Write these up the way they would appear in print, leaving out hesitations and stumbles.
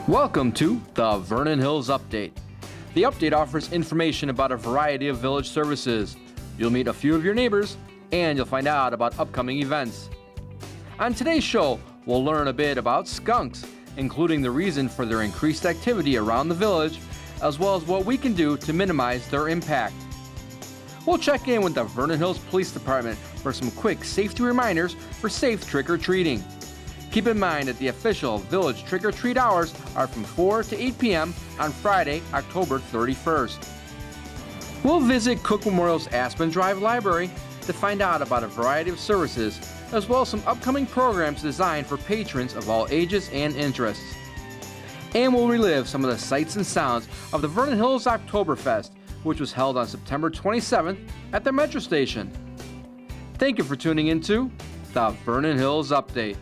Welcome to the Vernon Hills Update. The update offers information about a variety of village services. You'll meet a few of your neighbors, and you'll find out about upcoming events. On today's show, we'll learn a bit about skunks, including the reason for their increased activity around the village, as well as what we can do to minimize their impact. We'll check in with the Vernon Hills Police Department for some quick safety reminders for safe trick-or-treating. Keep in mind that the official village trick-or-treat hours are from 4 to 8 p.m. on Friday, October 31st. We'll visit Cook Memorial's Aspen Drive Library to find out about a variety of services, as well as some upcoming programs designed for patrons of all ages and interests. And we'll relive some of the sights and sounds of the Vernon Hills Oktoberfest, which was held on September 27th at the Metro Station. Thank you for tuning into the Vernon Hills Update.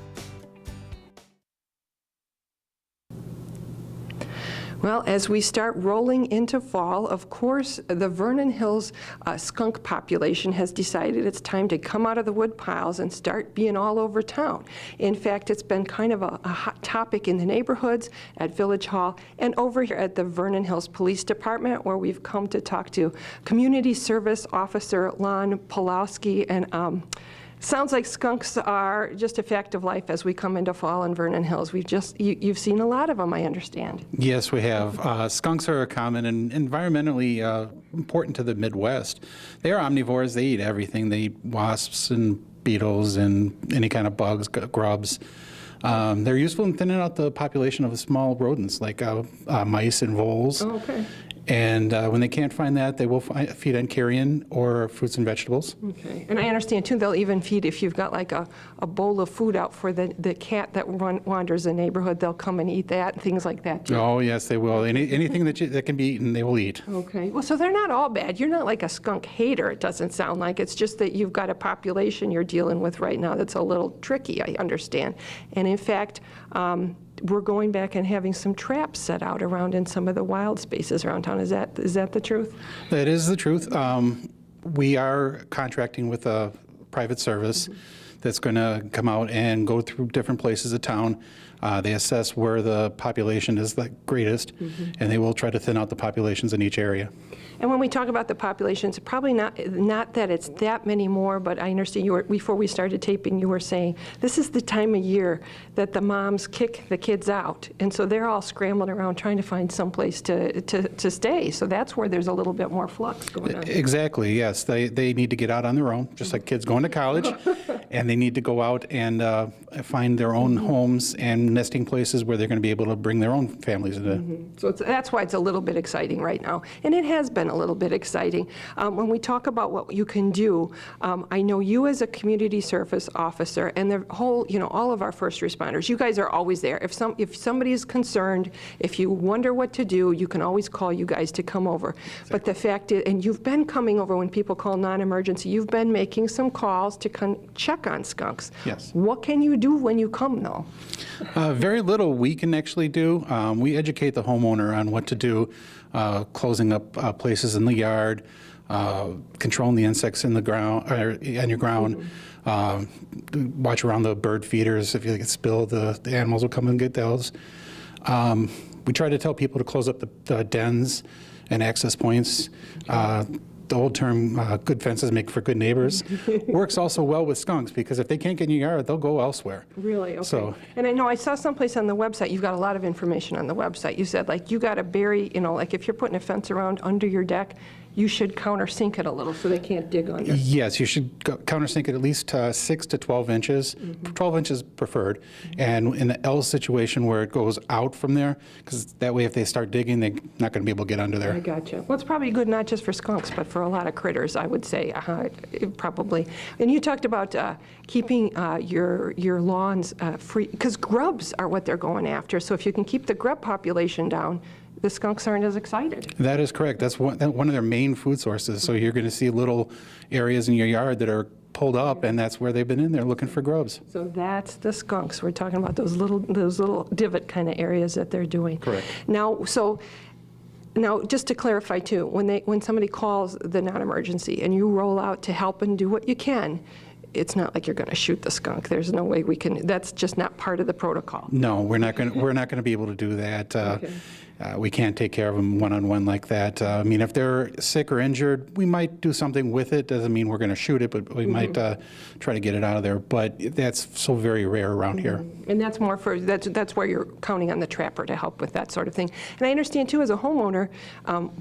Well, as we start rolling into fall, of course, the Vernon Hills skunk population has decided it's time to come out of the wood piles and start being all over town. In fact, it's been kind of a hot topic in the neighborhoods, at Village Hall, and over here at the Vernon Hills Police Department, where we've come to talk to Community Service Officer Lon Pulowski. And sounds like skunks are just a fact of life as we come into fall in Vernon Hills. You've seen a lot of them, I understand. Yes, we have. Skunks are common and environmentally important to the Midwest. They are omnivores. They eat everything. They eat wasps and beetles and any kind of bugs, grubs. They're useful in thinning out the population of small rodents like mice and voles. Oh, okay. And when they can't find that, they will feed on carrion or fruits and vegetables. Okay. And I understand, too, they'll even feed, if you've got like a bowl of food out for the cat that wanders the neighborhood, they'll come and eat that, and things like that, too. Oh, yes, they will. Anything that can be eaten, they will eat. Okay. Well, so they're not all bad. You're not like a skunk hater, it doesn't sound like. It's just that you've got a population you're dealing with right now that's a little tricky, I understand. And in fact, we're going back and having some traps set out around in some of the wild spaces around town. Is that the truth? That is the truth. We are contracting with a private service that's going to come out and go through different places of town. They assess where the population is the greatest, and they will try to thin out the populations in each area. And when we talk about the populations, probably not that it's that many more, but I understand before we started taping, you were saying this is the time of year that the moms kick the kids out, and so they're all scrambling around trying to find some place to stay. So that's where there's a little bit more flux going on. Exactly, yes. They need to get out on their own, just like kids going to college, and they need to go out and find their own homes and nesting places where they're going to be able to bring their own families into. So that's why it's a little bit exciting right now, and it has been a little bit exciting. When we talk about what you can do, I know you as a community service officer and the whole, all of our first responders, you guys are always there. If somebody is concerned, if you wonder what to do, you can always call you guys to come over. Exactly. But the fact is, and you've been coming over when people call non-emergency, you've been making some calls to check on skunks. Yes. What can you do when you come, though? Very little we can actually do. We educate the homeowner on what to do, closing up places in the yard, controlling the insects in the ground, on your ground. Watch around the bird feeders. If you get spilled, the animals will come and get those. We try to tell people to close up the dens and access points. The old term, good fences make for good neighbors, works also well with skunks, because if they can't get in your yard, they'll go elsewhere. Really? Okay. So, and I know I saw someplace on the website, you've got a lot of information on the website. You said, like, you got to bury, like if you're putting a fence around under your deck, you should countersink it a little so they can't dig under. Yes, you should countersink it at least 6 to 12 inches, 12 inches preferred. And in the L situation where it goes out from there, because that way if they start digging, they're not going to be able to get under there. I gotcha. Well, it's probably good not just for skunks, but for a lot of critters, I would say, probably. And you talked about keeping your lawns free, because grubs are what they're going after. So if you can keep the grub population down, the skunks aren't as excited. That is correct. That's one of their main food sources. So you're going to see little areas in your yard that are pulled up, and that's where they've been in there looking for grubs. So that's the skunks. We're talking about those little divot kind of areas that they're doing. Correct. Now, just to clarify too, when somebody calls the non-emergency and you roll out to help and do what you can, it's not like you're going to shoot the skunk. There's no way we can, that's just not part of the protocol. No, we're not going to be able to do that. We can't take care of them one-on-one like that. I mean, if they're sick or injured, we might do something with it. Doesn't mean we're going to shoot it, but we might try to get it out of there. But that's so very rare around here. And that's more for, that's where you're counting on the trapper to help with that sort of thing. And I understand, too, as a homeowner,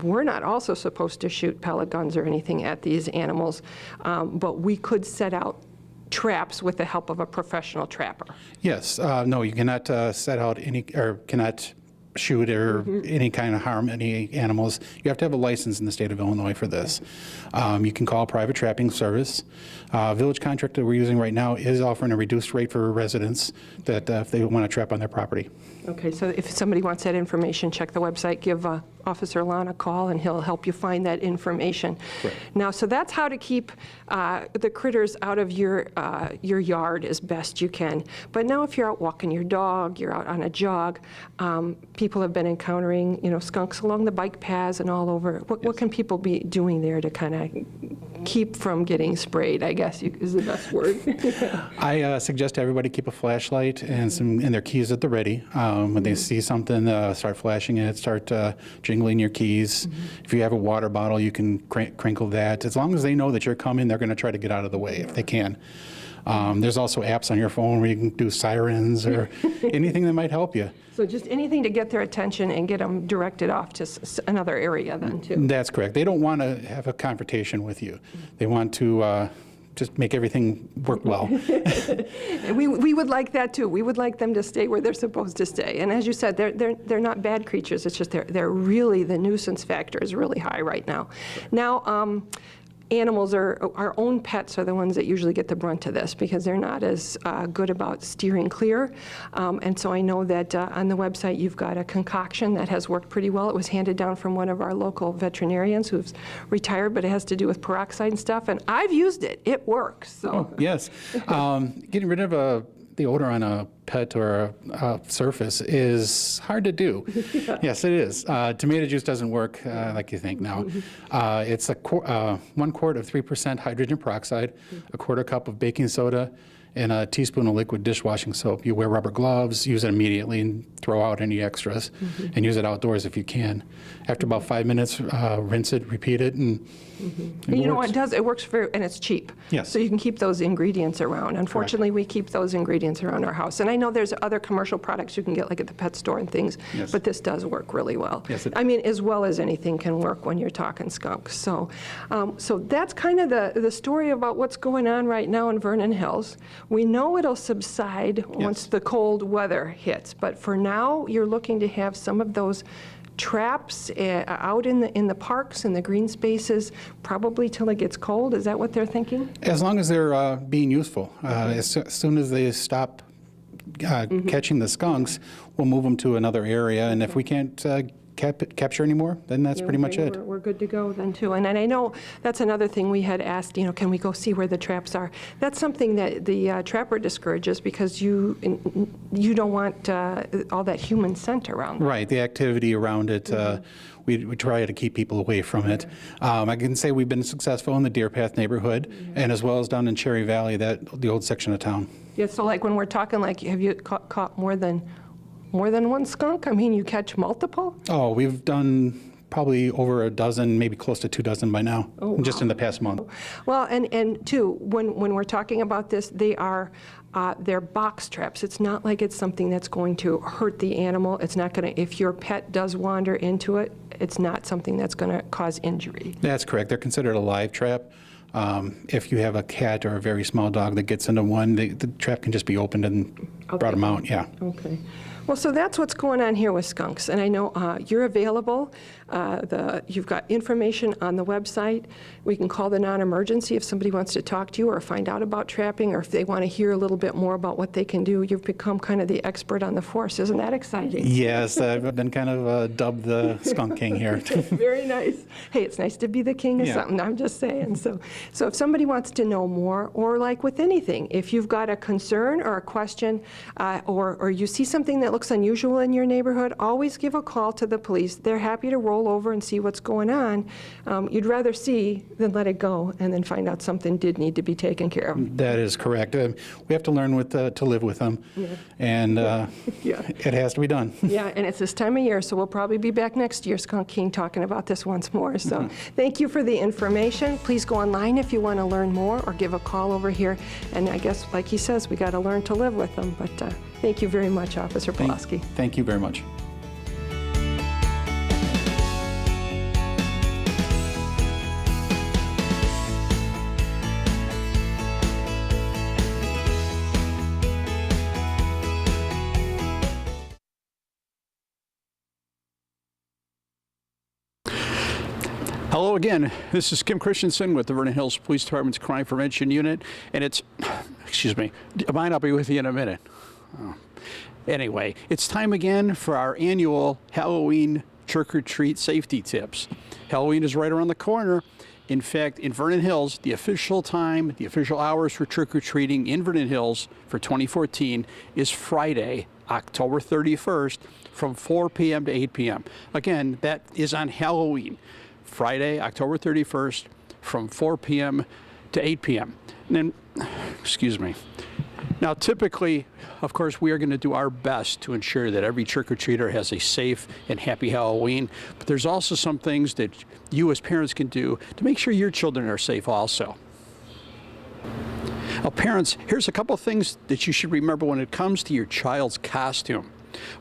we're not also supposed to shoot pellet guns or anything at these animals, but we could set out traps with the help of a professional trapper. Yes. No, you cannot set out any, or cannot shoot or any kind of harm any animals. You have to have a license in the state of Illinois for this. You can call a private trapping service. Village contractor we're using right now is offering a reduced rate for residents that if they want to trap on their property. Okay, so if somebody wants that information, check the website, give Officer Lon a call, and he'll help you find that information. Right. Now, so that's how to keep the critters out of your yard as best you can. But now if you're out walking your dog, you're out on a jog, people have been encountering, skunks along the bike paths and all over. What can people be doing there to kind of keep from getting sprayed, I guess is the best word? I suggest everybody keep a flashlight and their keys at the ready. When they see something, start flashing it, start jingling your keys. If you have a water bottle, you can crinkle that. As long as they know that you're coming, they're going to try to get out of the way if they can. There's also apps on your phone where you can do sirens or anything that might help you. So just anything to get their attention and get them directed off to another area then, too. That's correct. They don't want to have a confrontation with you. They want to just make everything work well. We would like that too. We would like them to stay where they're supposed to stay. And as you said, they're not bad creatures. It's just they're really, the nuisance factor is really high right now. Now, animals our own pets are the ones that usually get the brunt of this because they're not as good about steering clear. And so I know that on the website you've got a concoction that has worked pretty well. It was handed down from one of our local veterinarians who's retired, but it has to do with peroxide and stuff. And I've used it. It works. So. Oh, yes. Getting rid of the odor on a pet or a surface is hard to do. Yeah. Yes, it is. Tomato juice doesn't work like you think now. It's 1 quart of 3% hydrogen peroxide, a quarter cup of baking soda, and a teaspoon of liquid dishwashing soap. You wear rubber gloves, use it immediately, and throw out any extras, and use it outdoors if you can. After about 5 minutes, rinse it, repeat it, and And you know what it does? It works for, and it's cheap. Yes. So you can keep those ingredients around. Unfortunately, we keep those ingredients around our house. And I know there's other commercial products you can get, like at the pet store and things, Yes. but this does work really well. Yes, it I mean, as well as anything can work when you're talking skunks. So, so that's kind of the story about what's going on right now in Vernon Hills. We know it'll subside once the cold weather hits, but for now, you're looking to have some of those traps out in the parks and the green spaces, probably till it gets cold. Is that what they're thinking? As long as they're being useful. As soon as they stop catching the skunks, we'll move them to another area. And if we can't capture anymore, then that's pretty much it. We're good to go then, too. And I know that's another thing we had asked, can we go see where the traps are? That's something that the trapper discourages because you don't want all that human scent around. Right, the activity around it. We try to keep people away from it. I can say we've been successful in the Deer Path neighborhood, and as well as down in Cherry Valley, the old section of town. Yeah, so like when we're talking, like, have you caught more than one skunk? I mean, you catch multiple? Oh, we've done probably over a dozen, maybe close to 24 by now, just in the past month. Well, and too, when we're talking about this, they're box traps. It's not like it's something that's going to hurt the animal. It's not going to, if your pet does wander into it, it's not something that's going to cause injury. That's correct. They're considered a live trap. If you have a cat or a very small dog that gets into one, the trap can just be opened and brought them out, yeah. Okay. Well, so that's what's going on here with skunks. And I know you're available. You've got information on the website. We can call the non-emergency if somebody wants to talk to you or find out about trapping, or if they want to hear a little bit more about what they can do. You've become kind of the expert on the force. Isn't that exciting? Yes, I've been kind of dubbed the skunk king here. Very nice. Hey, it's nice to be the king of Yeah. something, I'm just saying. So So if somebody wants to know more, or like with anything, if you've got a concern or a question, or you see something that looks unusual in your neighborhood, always give a call to the police. They're happy to roll over and see what's going on. You'd rather see than let it go and then find out something did need to be taken care of. That is correct. We have to learn to live with them, and it has to be done. Yeah, and it's this time of year, so we'll probably be back next year, Skunk King, talking about this once more. So thank you for the information. Please go online if you want to learn more, or give a call over here. And I guess, like he says, we got to learn to live with them. But thank you very much, Officer Pulaski. Thank you very much. Hello again. This is Kim Christensen with the Vernon Hills Police Department's Crime Prevention Unit, and excuse me, I might not be with you in a minute. Anyway, it's time again for our annual Halloween trick-or-treat safety tips. Halloween is right around the corner. In fact, in Vernon Hills, the official hours for trick-or-treating in Vernon Hills for 2014 is Friday, October 31st, from 4 p.m. to 8 p.m. Again, that is on Halloween. Friday, October 31st, from 4 p.m. to 8 p.m. And then, excuse me. Now, typically, of course, we are going to do our best to ensure that every trick-or-treater has a safe and happy Halloween. But there's also some things that you as parents can do to make sure your children are safe also. Now, parents, here's a couple things that you should remember when it comes to your child's costume.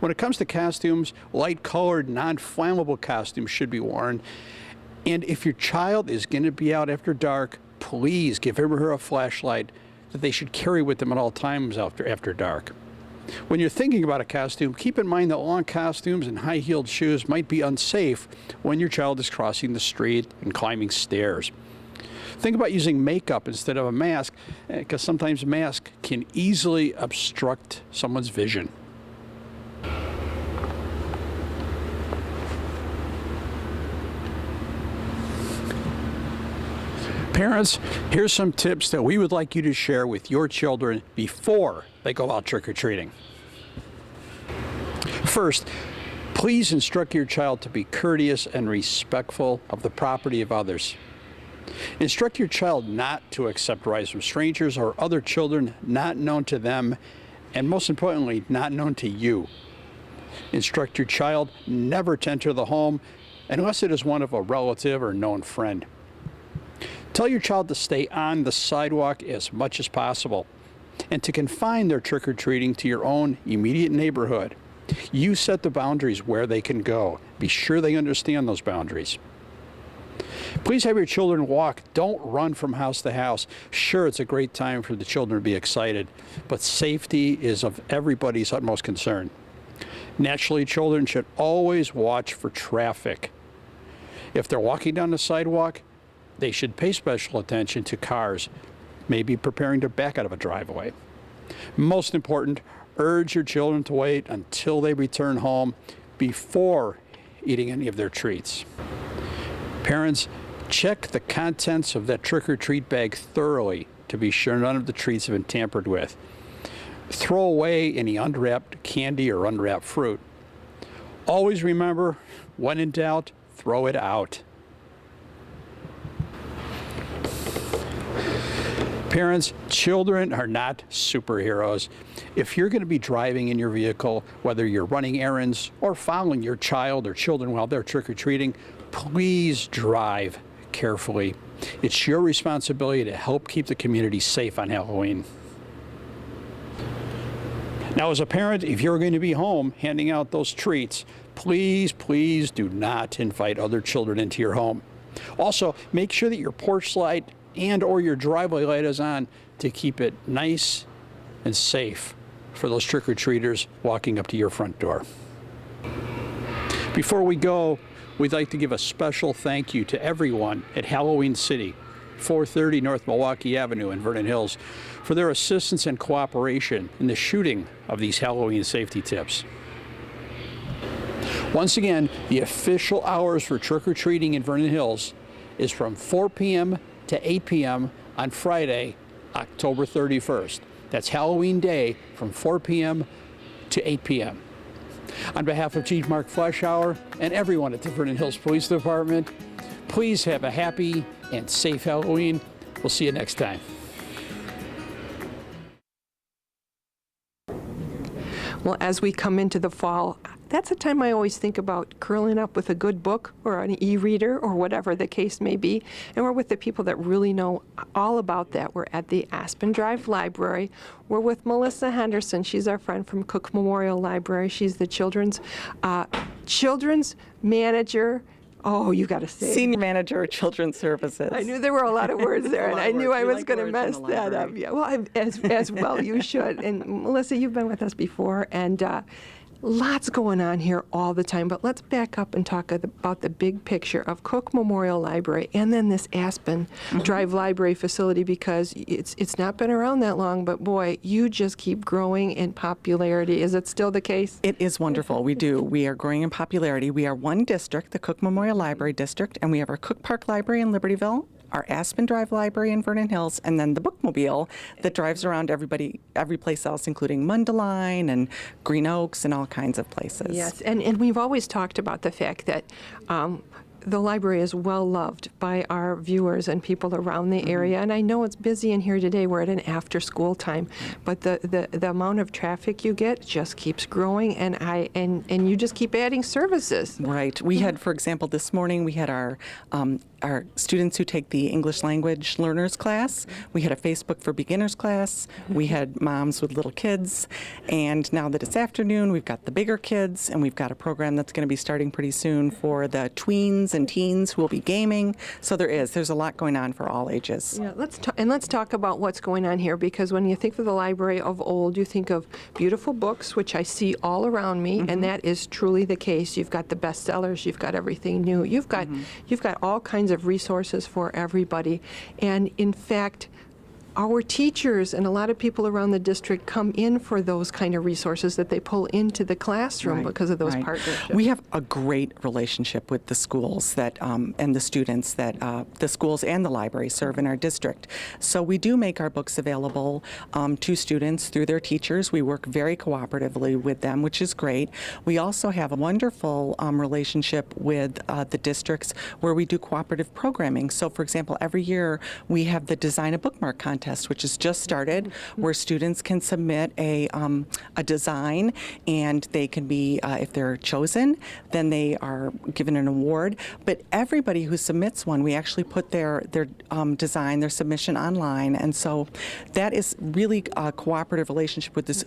When it comes to costumes, light-colored, non-flammable costumes should be worn. And if your child is going to be out after dark, please give him or her a flashlight that they should carry with them at all times after dark. When you're thinking about a costume, keep in mind that long costumes and high-heeled shoes might be unsafe when your child is crossing the street and climbing stairs. Think about using makeup instead of a mask, because sometimes masks can easily obstruct someone's vision. Parents, here's some tips that we would like you to share with your children before they go out trick-or-treating. First, please instruct your child to be courteous and respectful of the property of others. Instruct your child not to accept rides from strangers or other children not known to them, and most importantly, not known to you. Instruct your child never to enter the home unless it is one of a relative or known friend. Tell your child to stay on the sidewalk as much as possible and to confine their trick-or-treating to your own immediate neighborhood. You set the boundaries where they can go. Be sure they understand those boundaries. Please have your children walk. Don't run from house to house. Sure, it's a great time for the children to be excited, but safety is of everybody's utmost concern. Naturally, children should always watch for traffic. If they're walking down the sidewalk, they should pay special attention to cars, maybe preparing to back out of a driveway. Most important, urge your children to wait until they return home before eating any of their treats. Parents, check the contents of that trick-or-treat bag thoroughly to be sure none of the treats have been tampered with. Throw away any unwrapped candy or unwrapped fruit. Always remember, when in doubt, throw it out. Parents, children are not superheroes. If you're going to be driving in your vehicle, whether you're running errands or following your child or children while they're trick-or-treating, please drive carefully. It's your responsibility to help keep the community safe on Halloween. Now, as a parent, if you're going to be home handing out those treats, please do not invite other children into your home. Also, make sure that your porch light and or your driveway light is on to keep it nice and safe for those trick-or-treaters walking up to your front door. Before we go, we'd like to give a special thank you to everyone at Halloween City, 430 North Milwaukee Avenue in Vernon Hills, for their assistance and cooperation in the shooting of these Halloween safety tips. Once again, the official hours for trick-or-treating in Vernon Hills is from 4 p.m. to 8 p.m. on Friday, October 31st. That's Halloween Day from 4 p.m. to 8 p.m. On behalf of Chief Mark Fleischauer and everyone at the Vernon Hills Police Department, please have a happy and safe Halloween. We'll see you next time. Well, as we come into the fall, that's a time I always think about curling up with a good book or an e-reader or whatever the case may be. And we're with the people that really know all about that. We're at the Aspen Drive Library. We're with Melissa Henderson. She's our friend from Cook Memorial Library. She's the children's manager. Oh, you got to say Senior Manager of Children's Services. I knew there were a lot of words there, and I knew I was going to mess that up. Yeah, well, as well you should. And Melissa, you've been with us before, and lots going on here all the time. But let's back up and talk about the big picture of Cook Memorial Library and then this Aspen Drive Library facility, because it's not been around that long, but boy, you just keep growing in popularity. Is it still the case? It is wonderful. We do. We are growing in popularity. We are one district, the Cook Memorial Library District, and we have our Cook Park Library in Libertyville, our Aspen Drive Library in Vernon Hills, and then the bookmobile that drives around every place else, including Mundelein and Green Oaks and all kinds of places. Yes, and we've always talked about the fact that the library is well loved by our viewers and people around the area. And I know it's busy in here today. We're at an after-school time, but the amount of traffic you get just keeps growing, and you just keep adding services. Right. We had, for example, this morning we had our students who take the English language learners class. We had a Facebook for beginners class. We had moms with little kids, and now that it's afternoon, we've got the bigger kids, and we've got a program that's going to be starting pretty soon for the tweens and teens who will be gaming. So there's a lot going on for all ages. Yeah, let's talk about what's going on here, because when you think of the library of old, you think of beautiful books, which I see all around me, and that is truly the case. You've got the bestsellers, you've got everything new, you've got all kinds of resources for everybody, and in fact, our teachers and a lot of people around the district come in for those kind of resources that they pull into the classroom because of those partnerships. We have a great relationship with the schools that and the students that the schools and the library serve in our district. So we do make our books available to students through their teachers. We work very cooperatively with them, which is great. We also have a wonderful relationship with the districts where we do cooperative programming. So, for example, every year we have the Design a Bookmark contest, which has just started, where students can submit a design, and they can be, if they're chosen, then they are given an award. But everybody who submits one, we actually put their design, their submission online, and so that is really a cooperative relationship with this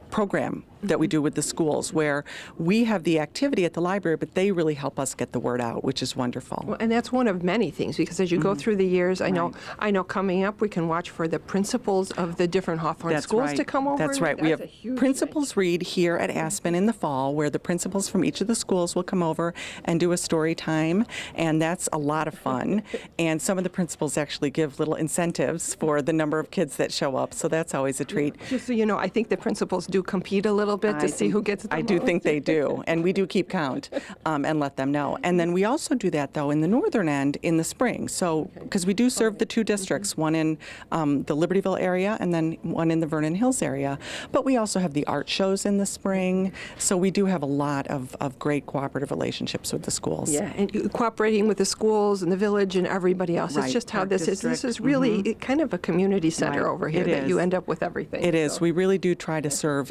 program that we do with the schools, where we have the activity at the library, but they really help us get the word out, which is wonderful. Well, and that's one of many things, because as you go through the years, I know coming up, we can watch for the principals of the different Hawthorne schools to come over. That's right. We have principals read here at Aspen in the fall, where the principals from each of the schools will come over and do a story time, and that's a lot of fun. And some of the principals actually give little incentives for the number of kids that show up, so that's always a treat. Just so you know, I think the principals do compete a little bit to see who gets the most. I do think they do, and we do keep count and let them know. And then we also do that, though, in the northern end in the spring. So, because we do serve the two districts, one in the Libertyville area and then one in the Vernon Hills area. But we also have the art shows in the spring. So we do have a lot of great cooperative relationships with the schools. Yeah, and cooperating with the schools and the village and everybody else. It's just how this is. This is really kind of a community center over here that you end up with everything. It is. We really do try to serve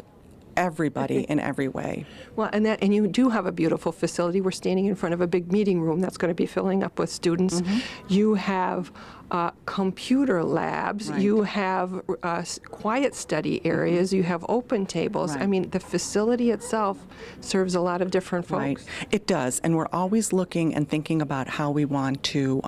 everybody in every way. Well, and you do have a beautiful facility. We're standing in front of a big meeting room that's going to be filling up with students. You have computer labs. You have quiet study areas. You have open tables. I mean, the facility itself serves a lot of different folks. Right. It does, and we're always looking and thinking about how we want to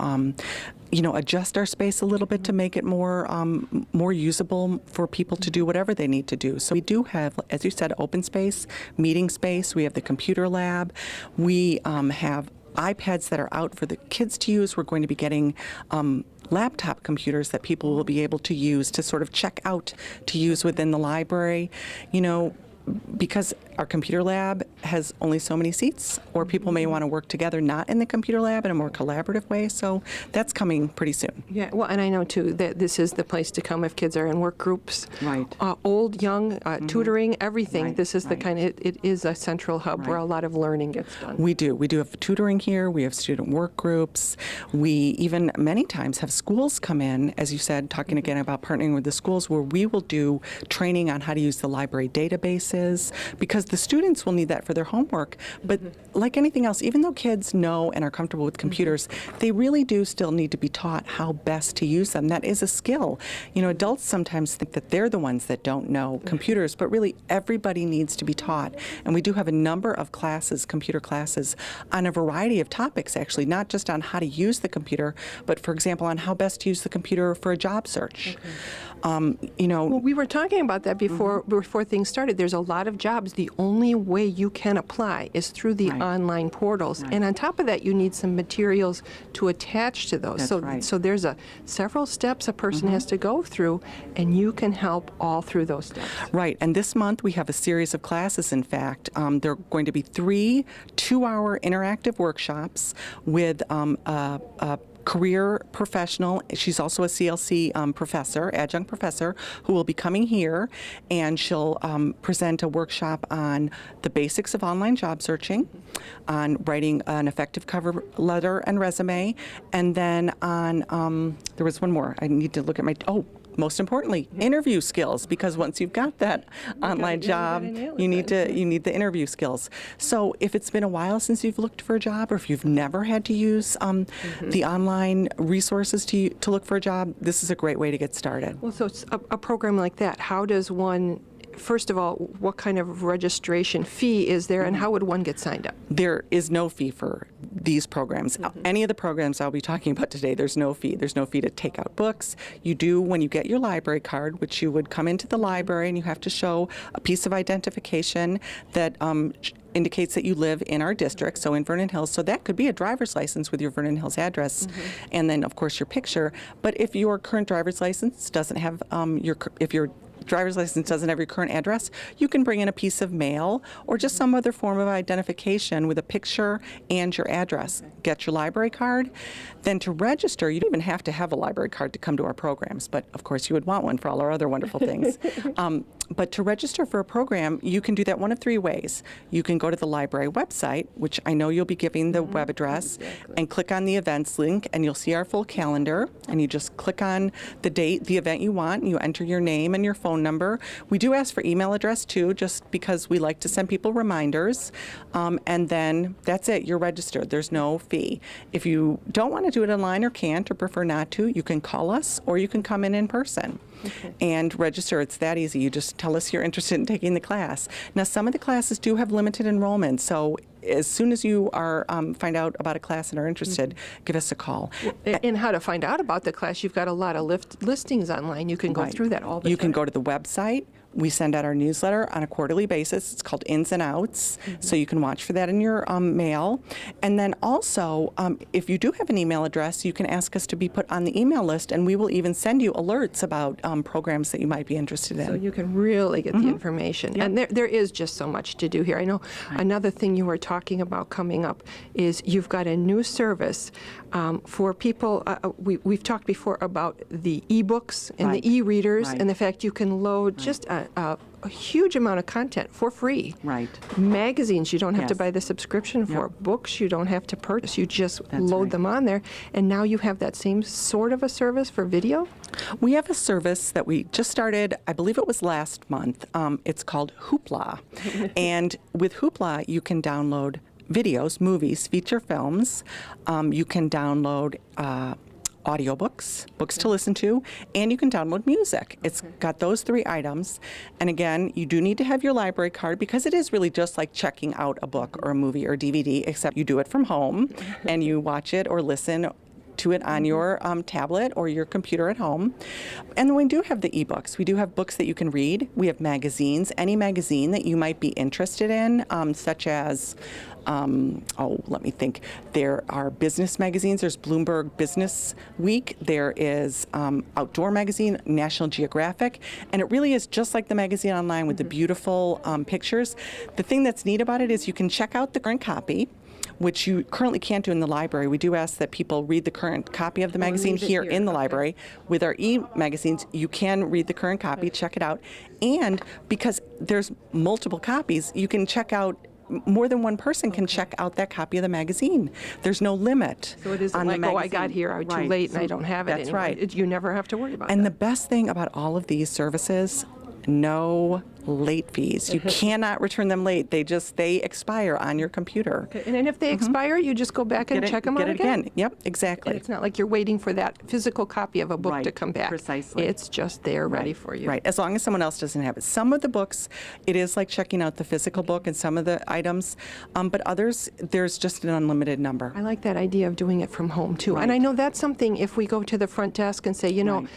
adjust our space a little bit to make it more usable for people to do whatever they need to do. So we do have, as you said, open space, meeting space. We have the computer lab. We have iPads that are out for the kids to use. We're going to be getting laptop computers that people will be able to use to sort of check out to use within the library. because our computer lab has only so many seats, or people may want to work together not in the computer lab in a more collaborative way. So that's coming pretty soon. Yeah, well, and I know too that this is the place to come if kids are in work groups. Right. Old, young, tutoring, everything. Right, This is the right. kind of, it is a central hub where a lot of learning gets done. We do. We do have tutoring here. We have student work groups. We even many times have schools come in, as you said, talking again about partnering with the schools, where we will do training on how to use the library databases, because the students will need that for their homework. But like anything else, even though kids know and are comfortable with computers, they really do still need to be taught how best to use them. That is a skill. You know, adults sometimes think that they're the ones that don't know computers, but really everybody needs to be taught. And we do have a number of classes, computer classes, on a variety of topics, actually, not just on how to use the computer, but for example, on how best to use the computer for a job search. You know, Well, we were talking about that before things started. There's a lot of jobs. The only way you can apply is through the Right. online portals. Right. And on top of that, you need some materials to attach to those. That's so right. so there's several steps a person has to go through, and you can help all through those steps. right, and this month we have a series of classes, in fact. There are going to be 3 two-hour interactive workshops with a career professional. She's also a CLC professor, adjunct professor, who will be coming here, and she'll present a workshop on the basics of online job searching, on writing an effective cover letter and resume, and then on, there was one more. I need to look at my, most importantly, interview skills, because once you've got that online job, you need the interview skills. So if it's been a while since you've looked for a job, or if you've never had to use the online resources to look for a job, this is a great way to get started. Well, so it's a program like that, how does one, first of all, what kind of registration fee is there, and how would one get signed up? There is no fee for these programs. Any of the programs I'll be talking about today, there's no fee. There's no fee to take out books. You do when you get your library card, which you would come into the library and you have to show a piece of identification that indicates that you live in our district, so in Vernon Hills. So that could be a driver's license with your Vernon Hills address, and then of course your picture. But if your current driver's license doesn't have if your driver's license doesn't have your current address, you can bring in a piece of mail or just some other form of identification with a picture and your address. Get your library card. Then to register, you don't even have to have a library card to come to our programs, but of course you would want one for all our other wonderful things. But to register for a program, you can do that one of 3 ways. You can go to the library website, which I know you'll be giving the web address, and click on the events link, and you'll see our full calendar, and you just click on the date, the event you want, and you enter your name and your phone number. We do ask for email address too, just because we like to send people reminders, and then that's it, you're registered. There's no fee. If you don't want to do it online or can't or prefer not to, you can call us or you can come in person. And register. It's that easy. You just tell us you're interested in taking the class. Now, some of the classes do have limited enrollment, so as soon as you are find out about a class and are interested, give us a call. And how to find out about the class, you've got a lot of listings online. You can go Right. through that all the time. You can go to the website. We send out our newsletter on a quarterly basis. It's called Ins and Outs, so you can watch for that in your mail. And then also, if you do have an email address, you can ask us to be put on the email list, and we will even send you alerts about programs that you might be interested in. So you can really get the information. And there is just so much to do here. I know another thing you were talking about coming up is you've got a new service for people. We've talked before about the e-books and Right. the e-readers, Right. and the fact you can load just a huge amount of content for free. Right. Magazines you don't have to Yes. buy the subscription for. Yep. Books you don't have to purchase. You just That's load right. them on there. And now you have that same sort of a service for video? We have a service that we just started, I believe it was last month. It's called Hoopla. And with Hoopla, you can download videos, movies, feature films. You can download audiobooks, books to listen to, and you can download music. It's got those 3 items. And again, you do need to have your library card, because it is really just like checking out a book or a movie or DVD, except you do it from home and you watch it or listen to it on your tablet or your computer at home. And then we do have the ebooks. We do have books that you can read. We have magazines, any magazine that you might be interested in, such as let me think. There are business magazines. There's Bloomberg Business Week. There is Outdoor Magazine, National Geographic, and it really is just like the magazine online with the beautiful pictures. The thing that's neat about it is you can check out the current copy, which you currently can't do in the library. We do ask that people read the current copy of the magazine here in the library. With our e-magazines, you can read the current copy, check it out, and because there's multiple copies, you can check out more than one person can check out that copy of the magazine. There's no limit. So it isn't like, oh, I got here, I'm too late, and I don't have it anymore. That's right. You never have to worry about And that. the best thing about all of these services, no late fees. You cannot return them late. They expire on your computer. Okay. And then if they expire, you just go back and check them out again. Yep, exactly. And it's not like you're waiting for that physical copy of a book to come back. Precisely. It's just there ready for you. Right, as long as someone else doesn't have it. Some of the books, it is like checking out the physical book and some of the items, but others, there's just an unlimited number. I like that idea of doing it from home, too. And I know that's something, if we go to the front desk and say,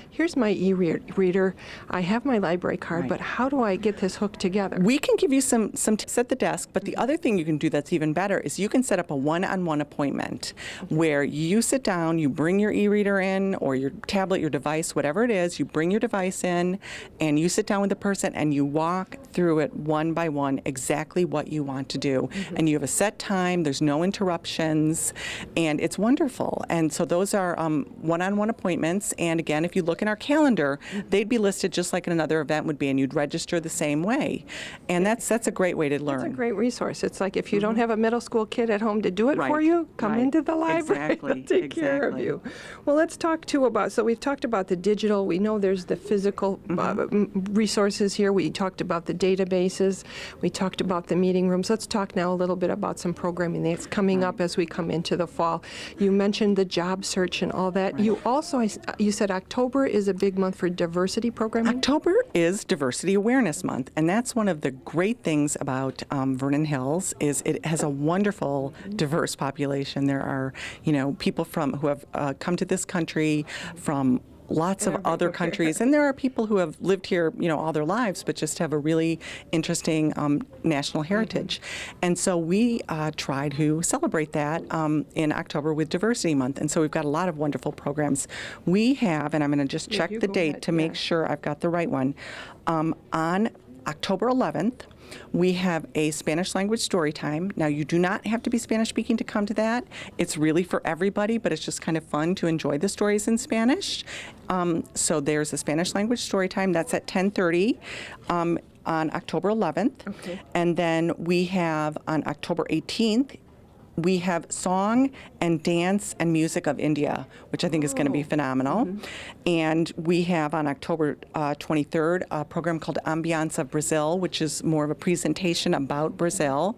here's my e-reader, I have my library card, but how do I get this hooked together? We can give you some tips at the desk, but the other thing you can do that's even better is you can set up a one-on-one appointment where you sit down, you bring your e-reader in or your tablet, your device, whatever it is, you bring your device in and you sit down with the person and you walk through it one by one exactly what you want to do. And you have a set time, there's no interruptions, and it's wonderful. And so those are one-on-one appointments, and again, if you look in our calendar, they'd be listed just like another event would be, and you'd register the same way. And that's a great way to learn. It's a great resource. It's like if you don't have a middle school kid at home to do it for you, come into the library. They'll take care of you. Well, let's talk too about, so we've talked about the digital. We know there's the physical resources here. We talked about the databases. We talked about the meeting rooms. Let's talk now a little bit about some programming that's coming up as we come into the fall. You mentioned the job search and all that. You also, you said October is a big month for diversity programming? October is Diversity Awareness Month, and that's one of the great things about Vernon Hills is it has a wonderful diverse population. There are, people who have come to this country from lots of other countries, and there are people who have lived here, all their lives, but just have a really interesting national heritage. And so we try to celebrate that in October with Diversity Month. And so we've got a lot of wonderful programs. We have, and I'm going to just check the date to make sure I've got the right one, on October 11th, we have a Spanish language story time. Now, you do not have to be Spanish speaking to come to that. It's really for everybody, but it's just kind of fun to enjoy the stories in Spanish. So there's a Spanish language story time. That's at 10:30 on October 11th. Okay. And then we have on October 18th, we have Song and Dance and Music of India, which I think is going to be phenomenal. And we have on October 23rd a program called Ambiance of Brazil, which is more of a presentation about Brazil.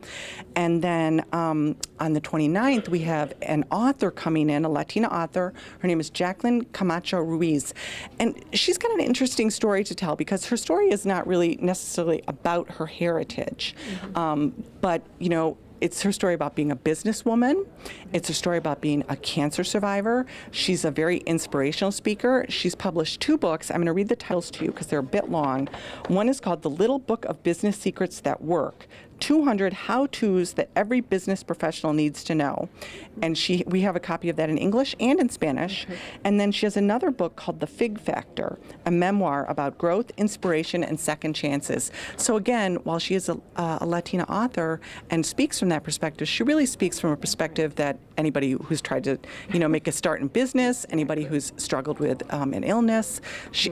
And then on the 29th, we have an author coming in, a Latina author. Her name is Jacqueline Camacho Ruiz. And she's got an interesting story to tell because her story is not really necessarily about her heritage. But, it's her story about being a businesswoman. It's her story about being a cancer survivor. She's a very inspirational speaker. She's published 2 books. I'm going to read the titles to you because they're a bit long. One is called The Little Book of Business Secrets That Work, 200 how-tos that every business professional needs to know. And we have a copy of that in English and in Spanish. And then she has another book called The Fig Factor, a memoir about growth, inspiration, and second chances. So again, while she is a Latina author and speaks from that perspective, she really speaks from a perspective that anybody who's tried to, make a start in business, anybody who's struggled with an illness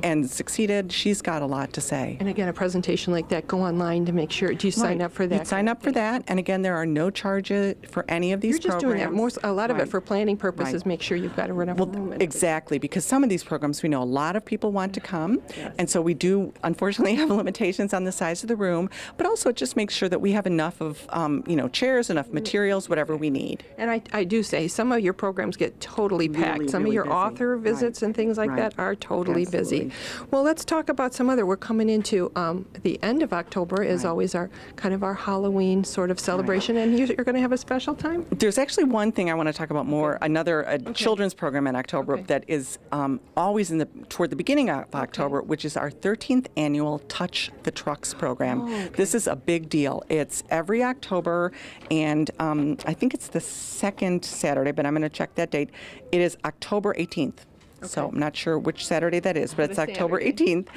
and succeeded, she's got a lot to say. And again, a presentation like that, go online to make sure, do you sign up for that? You'd sign up for that, and again, there are no charges for any of these programs. You're just doing that, a lot of it for planning purposes, make sure you've got a enough room. Exactly, because some of these programs, we know a lot of people want to come, and so we do, unfortunately, have limitations on the size of the room, but also it just makes sure that we have enough of, chairs, enough materials, whatever we need. And I do say, some of your programs get totally packed. Really, some really of your busy. Author visits and things like that are totally busy. Well, let's talk about some other. We're coming into the end of October is always our kind of our Halloween sort of celebration, and you're going to have a special time? There's actually one thing I want to talk about more, another children's program in October that is always toward the beginning of October, which is our 13th annual Touch the Trucks program. This is a big deal. It's every October, and I think it's the second Saturday, but I'm going to check that date. It is October 18th. So I'm not sure which Saturday that is, but it's October 18th,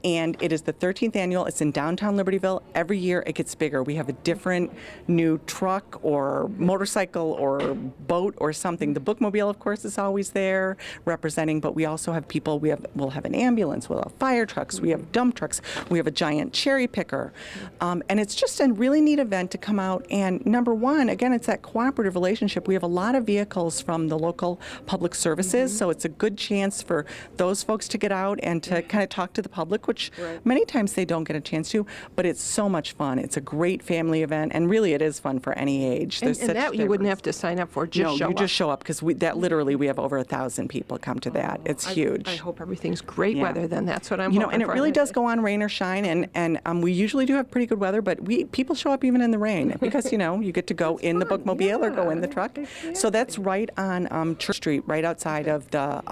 and it is the 13th annual. It's in downtown Libertyville. Every year it gets bigger. We have a different new truck or motorcycle or boat or something. The bookmobile, of course, is always there representing, but we also have people. We'll have an ambulance. We'll have fire trucks. We have dump trucks. We have a giant cherry picker, and it's just a really neat event to come out. And number one, again, it's that cooperative relationship. We have a lot of vehicles from the local public services, so it's a good chance for those folks to get out and to kind of talk to the public, which many times they don't get a chance to, but it's so much fun. It's a great family event, and really it is fun for any age. And that you wouldn't have to sign up for, just show up. No, you just show up, because we have over 1,000 people come to that. It's huge. I hope everything's great weather then. That's what I'm hoping for. And it really does go on rain or shine, and we usually do have pretty good weather, but people show up even in the rain because, you get to go in the bookmobile or go in the truck. So that's right on Church Street, right outside of the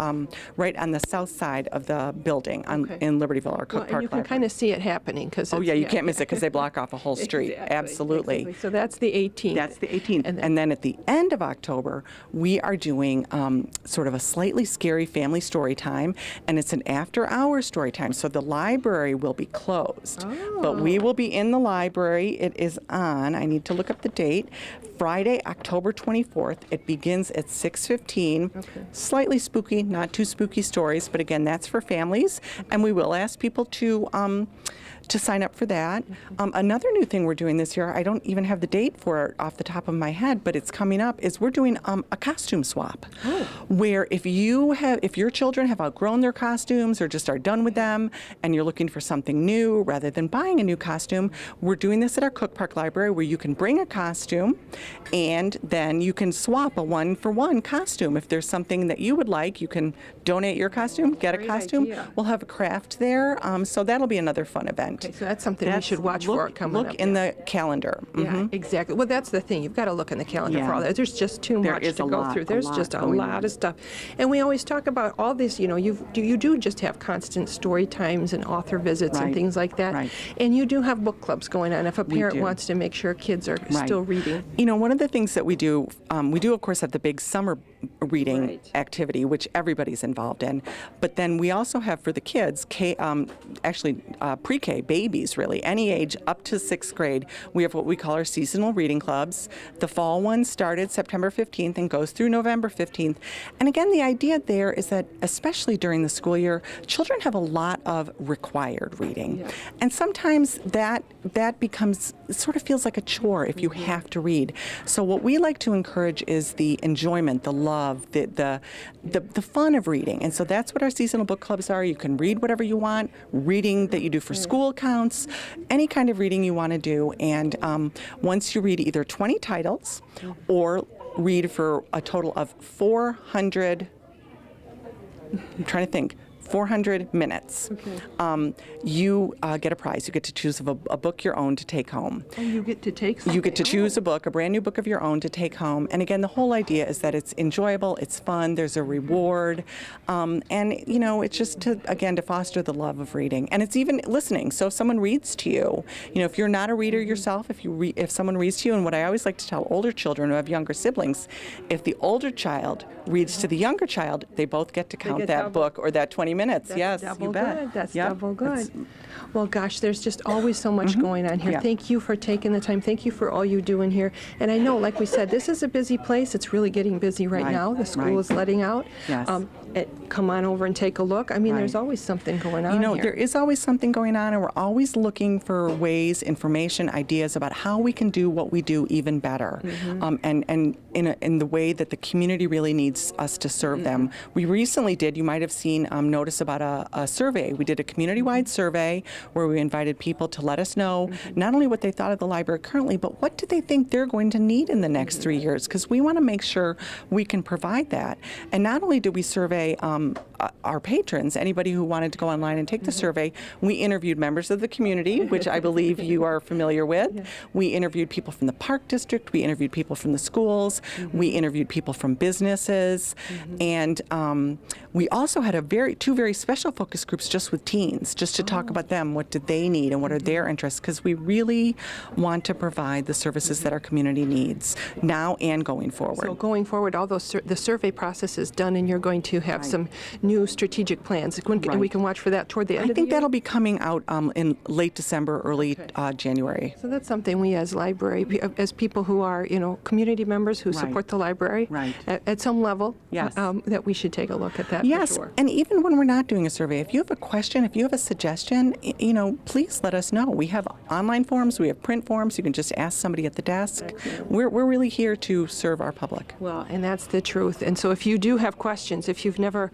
right on the south side of the building in Libertyville or Cook Park. And you can kind of see it happening because you can't miss it because they block off a whole street. Absolutely. So that's the 18th. That's the 18th. And then at the end of October, we are doing sort of a slightly scary family story time, and it's an after-hours story time. So the library will be closed, but we will be in the library. It is on, I need to look up the date, Friday, October 24th. It begins at 6:15. Slightly spooky, not too spooky stories, but again, that's for families, and we will ask people to sign up for that. Another new thing we're doing this year, I don't even have the date for it off the top of my head, but it's coming up, is we're doing a costume swap, where if your children have outgrown their costumes or just are done with them and you're looking for something new rather than buying a new costume, we're doing this at our Cook Park Library, where you can bring a costume and then you can swap a one-for-one costume. If there's something that you would like, you can donate your costume, get a costume. Idea. We'll have a craft there, so that'll be another fun event. Okay, so that's something we should watch for coming up. Look in the calendar. Yeah, exactly. Well, that's the thing. You've got to look in the calendar for all that. There's just too much to go through. There's just a lot of stuff. And we always talk about all this, you do just have constant story times and author visits and things like that. Right. And you do have book clubs going on if a parent wants to make sure kids are still reading. One of the things that we do, of course, have the big summer reading activity, which everybody's involved in. But then we also have for the kids, pre-K, babies really, any age up to 6th grade, we have what we call our seasonal reading clubs. The fall one started September 15th and goes through November 15th. And again, the idea there is that, especially during the school year, children have a lot of required reading. Yeah. And sometimes that becomes, it sort of feels like a chore if you have to read. So what we like to encourage is the enjoyment, the love, the fun of reading. And so that's what our seasonal book clubs are. You can read whatever you want, reading that you do for school counts, any kind of reading you want to do. And once you read either 20 titles or read for a total of 400 minutes. You get a prize. You get to choose a book your own to take home. And you get to take something. You get to choose a book, a brand new book of your own to take home. And again, the whole idea is that it's enjoyable, it's fun, there's a reward, and it's just to foster the love of reading. And it's even listening. So if someone reads to you, if you're not a reader yourself, if someone reads to you, and what I always like to tell older children who have younger siblings, if the older child reads to the younger child, they both get to count that book or that 20 minutes. That's double good. That's double good. Well, gosh, there's just always so much going on here. Yeah. Thank you for taking the time. Thank you for all you do in here. And I know, like we said, this is a busy place. It's really getting busy right now. The school is letting out. Yes. Come on over and take a look. I mean, there's always something going on here. There is always something going on, and we're always looking for ways, information, ideas about how we can do what we do even better, and in the way that the community really needs us to serve them. We recently did, you might have seen, notice about a survey. We did a community-wide survey where we invited people to let us know not only what they thought of the library currently, but what do they think they're going to need in the next 3 years, because we want to make sure we can provide that. And not only did we survey our patrons, anybody who wanted to go online and take the survey. We interviewed members of the community, which I believe you are familiar with. We interviewed people from the park district. We interviewed people from the schools. We interviewed people from businesses. And we also had two very special focus groups just with teens, just to talk about them. What did they need and what are their interests? Because we really want to provide the services that our community needs now and going forward. So going forward, all those the survey process is done, and you're going to have some new strategic plans. And we can watch for that toward the end of the year? I think that'll be coming out in late December, early January. So that's something we as library, as people who are, community members who support the library at some level, that we should take a look at that for sure. And even when we're not doing a survey, if you have a question, if you have a suggestion, please let us know. We have online forms, we have print forms. You can just ask somebody at the desk. We're really here to serve our public. Well, and that's the truth. And so if you do have questions, if you've never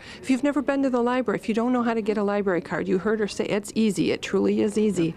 been to the library, if you don't know how to get a library card, you heard her say it's easy. It truly is easy.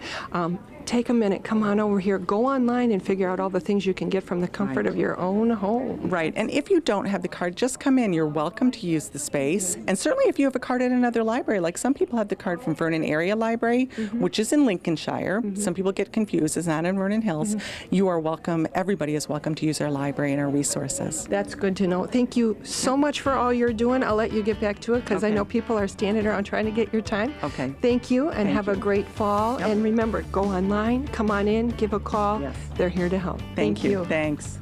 Take a minute, come on over here, go online and figure out all the things you can get from the comfort of your own home. Right, and if you don't have the card, just come in. You're welcome to use the space. And certainly if you have a card at another library, like some people have the card from Vernon Area Library, which is in Lincolnshire. Some people get confused, it's not in Vernon Hills. You are welcome, everybody is welcome to use our library and our resources. That's good to know. Thank you so much for all you're doing. I'll let you get back to it because I know people are standing around trying to get your time. Okay. Thank you, and have a great fall. And remember, go online. Come on in, give a call. Yes. They're here to help. Thank you. Thanks.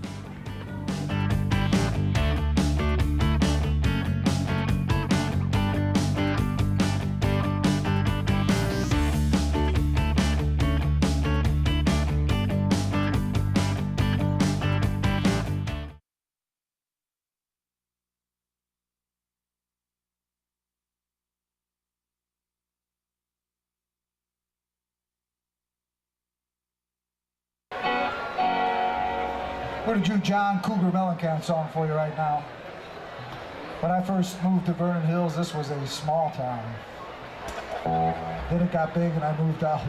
I'm going to do John Cougar Mellencamp song for you right now. When I first moved to Vernon Hills, this was a small town. Then it got big and I moved out.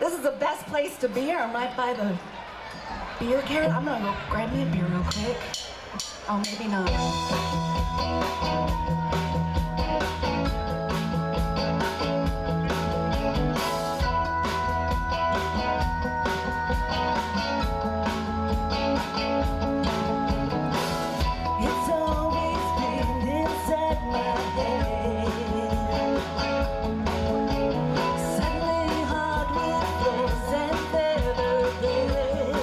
This is the best place to be. I'm right by the beer can. I'm gonna go grab me a beer real quick. Oh, maybe not. It's always been inside my head. Suddenly hardwood floors and feather bed.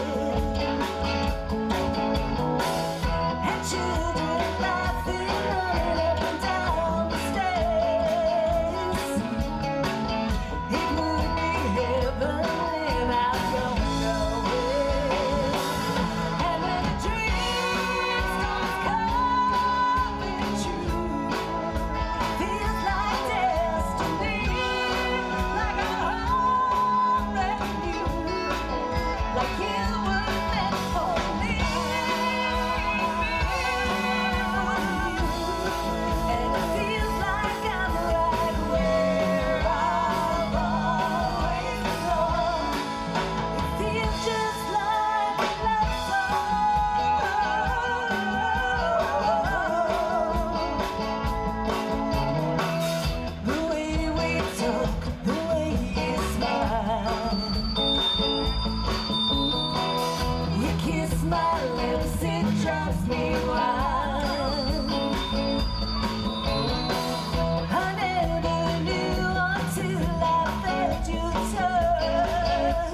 And children laughing, running up and down the stairs. It would be heaven and I don't know where. And when the dreams don't coming true, feels like destiny, like I already knew, like you were meant for me. And it feels like I'm right where I've always belonged. It feels just like a love song. The way we talk, the way you smile. You kiss my lips, it drives me wild. I never knew until I felt your touch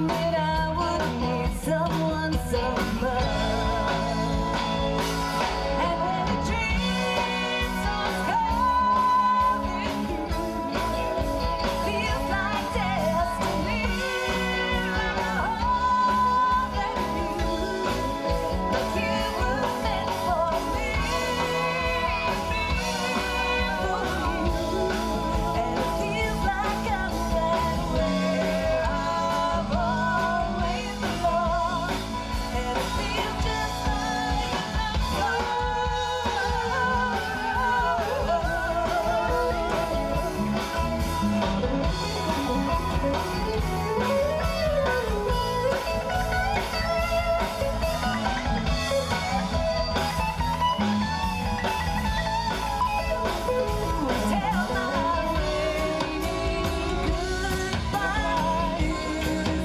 that I would need someone so much. And when the dreams are coming through, feels like destiny, like a heart that knew, like you were meant for me, for you. And it feels like I'm right where I've always belonged. And it feels just like a love Tell my rainy goodbye.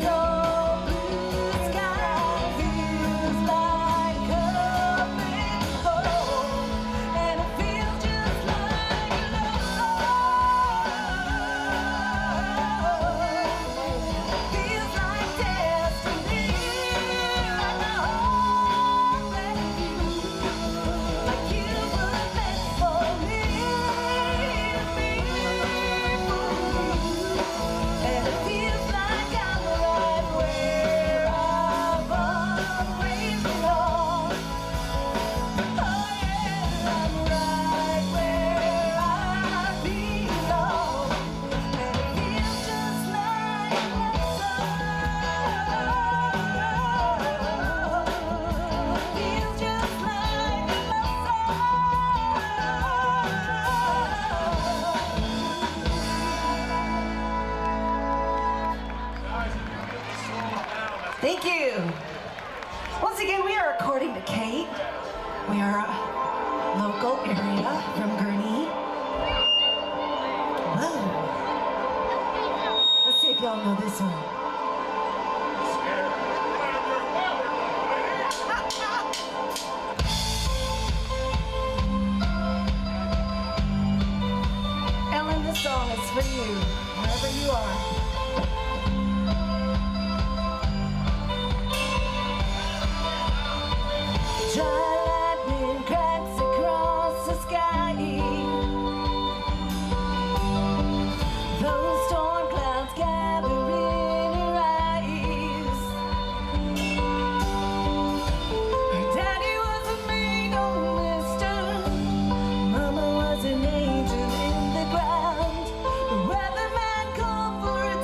Your blue sky feels like coming home, and it feels just like a love song. Feels like destiny, like a heart that knew, like you were meant for me, for you. And it feels like I'm right where I've always belonged. Oh yeah, I'm right where I belong. And it feels just like a love song. Feels just like a love song. Thank you. Once again, we are according to Kate. We are a local area from Gurnee. Whoa. Let's see if y'all know this one. Ellen, this song is for you, wherever you are. Dry lightning cracks across the sky. Those storm clouds gather in her eyes. Her daddy was a mean old mister. Mama was an angel in the ground. The weatherman called for a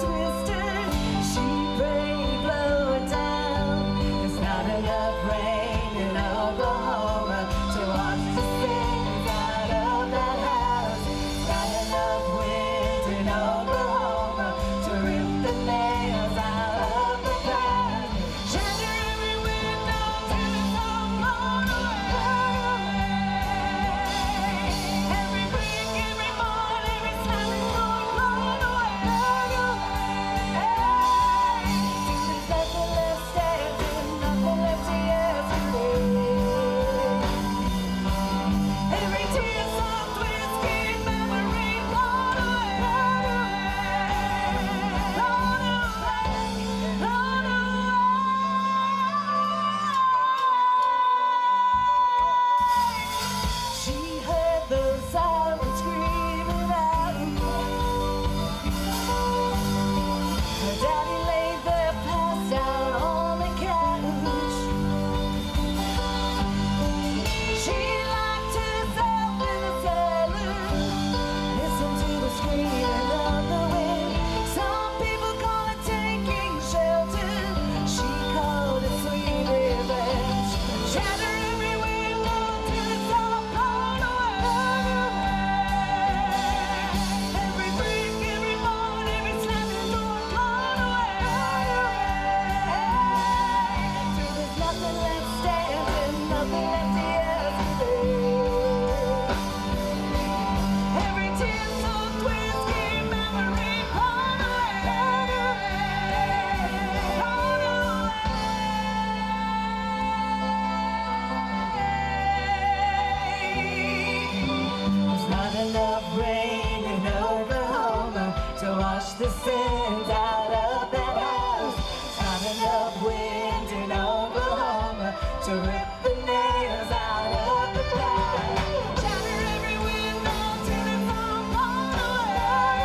sends out of that house. It's not enough wind in Oklahoma to rip the nails out of the glass. Shatter every window till it's all blown away.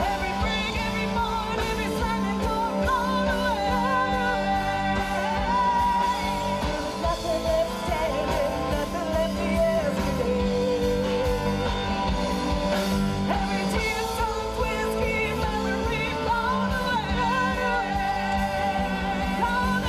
Every brick, every board, every slamming door blown away. There's nothing left standing, nothing left to yesterday. Every tear soaked whiskey memory blown away, blown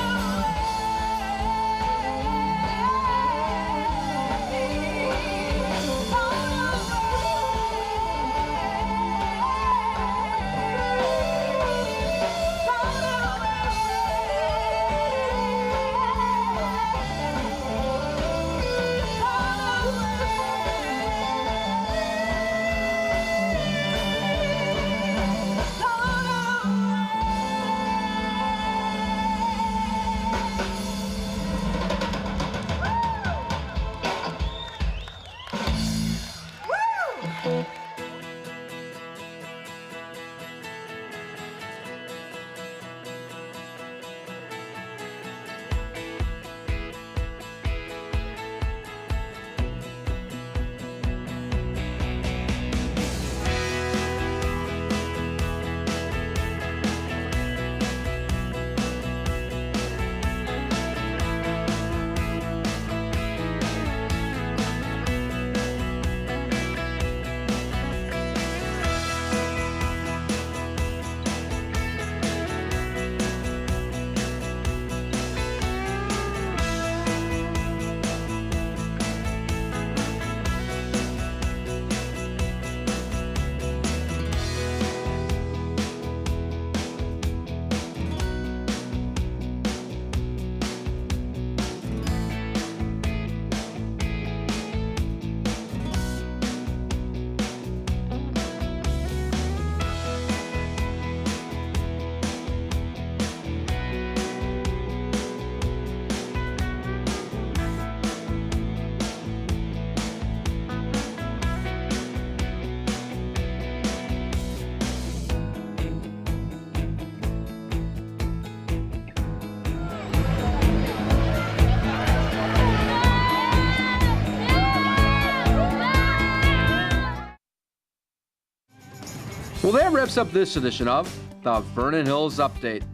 Well, that wraps up this edition of the Vernon Hills Update.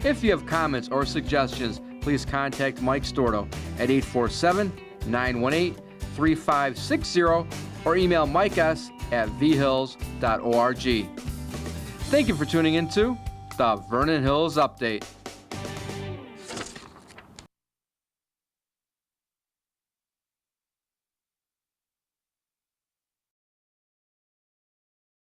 If you have comments or suggestions, please contact Mike Stordo at 847-918-3560 or email mikes@vhills.org. Thank you for tuning into the Vernon Hills Update.